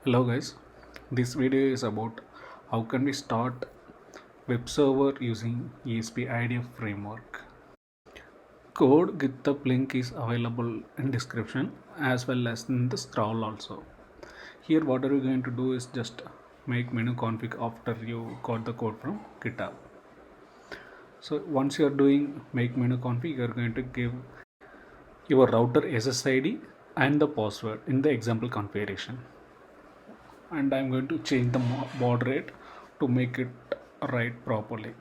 Hello guys, this video is about how can we start web server using ESP IDF framework. Code GitHub link is available in description as well as in the scroll also. Here what are you going to do is just make menu config after you got the code from GitHub. So once you are doing make menu config, you are going to give your router SSID and the password in the example configuration. And I'm going to change the baud rate to make it write properly.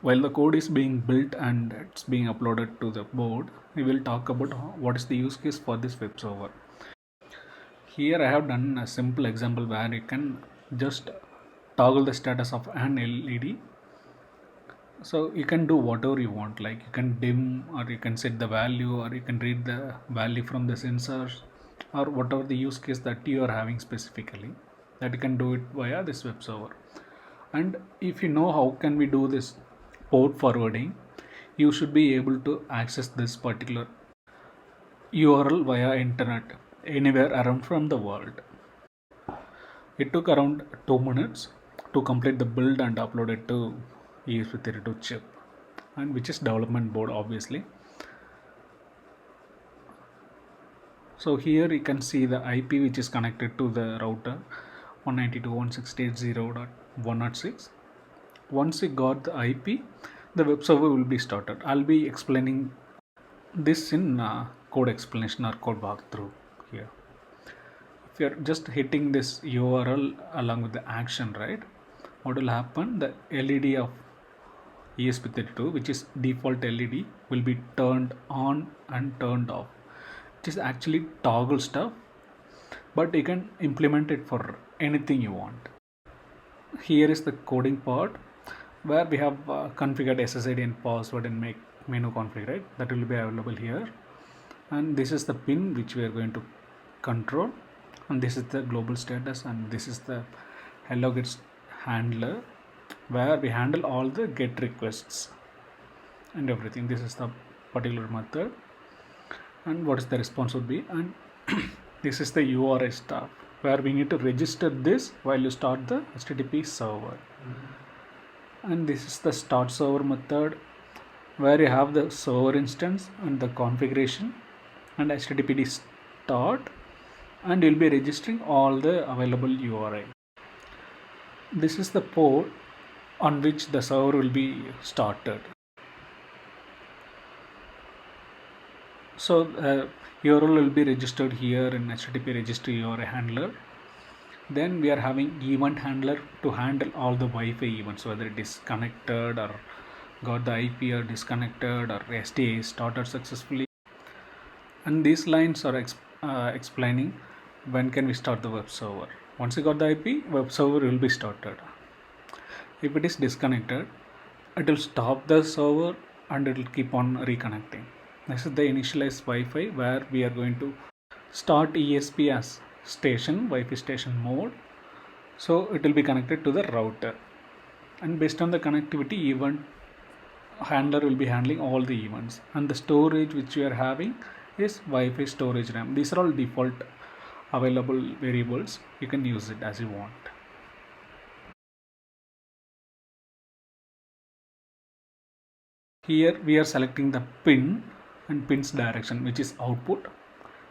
While the code is being built and it's being uploaded to the board, we will talk about what is the use case for this web server. Here I have done a simple example where you can just toggle the status of an LED. So you can do whatever you want, like you can dim or you can set the value or you can read the value from the sensors or whatever the use case that you are having specifically, that you can do it via this web server. And if you know how can we do this port forwarding, you should be able to access this particular URL via internet anywhere around from the world. It took around 2 minutes to complete the build and upload it to ESP32 chip, and which is development board obviously. So here you can see the IP which is connected to the router 192.168.0.106. Once you got the IP, the web server will be started. I'll be explaining this in code explanation or code walkthrough here. If you're just hitting this URL along with the action, right, what will happen? The LED of ESP32, which is default LED, will be turned on and turned off. It is actually toggle stuff, but you can implement it for anything you want. Here is the coding part where we have configured SSID and password and make menu config, right? That will be available here. And this is the pin which we are going to control, and this is the global status, and this is the hello get handler where we handle all the get requests and everything. This is the particular method and what is the response would be, and this is the URI stuff where we need to register this while you start the HTTP server. And this is the start server method where you have the server instance and the configuration and HTTPD start, and you'll be registering all the available URI. This is the port on which the server will be started. So URL will be registered here in HTTP registry URI handler. Then we are having event handler to handle all the Wi-Fi events, whether it is connected or got the IP or disconnected or SDA started successfully. And these lines are explaining when can we start the web server. Once you got the IP, web server will be started. If it is disconnected, it will stop the server and it will keep on reconnecting. This is the initialize Wi-Fi where we are going to start ESP as station, Wi-Fi station mode. So it will be connected to the router, and based on the connectivity, event handler will be handling all the events, and the storage which we are having is Wi-Fi storage RAM. These are all default available variables. You can use it as you want. Here we are selecting the pin and pin's direction, which is output.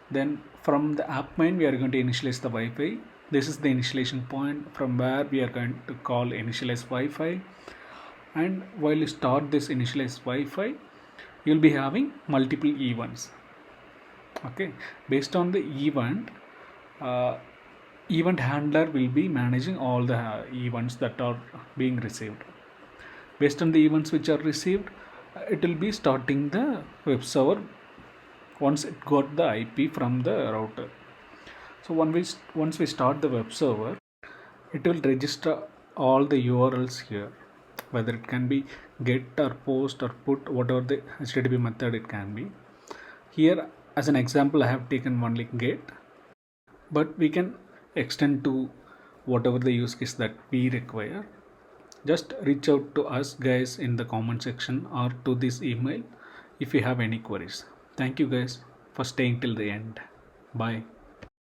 Then from the app main we are going to initialize the Wi-Fi. This is the initialization point from where we are going to call initialize Wi-Fi. And while you start this initialize Wi-Fi, you'll be having multiple events. Okay, based on the event, event handler will be managing all the events that are being received. Based on the events which are received, it will be starting the web server once it got the IP from the router. So once we start the web server, it will register all the URLs here, whether it can be get or post or put, whatever the HTTP method it can be. Here as an example I have taken only get, but we can extend to whatever the use case that we require. Just reach out to us guys in the comment section or to this email if you have any queries. Thank you guys for staying till the end. Bye.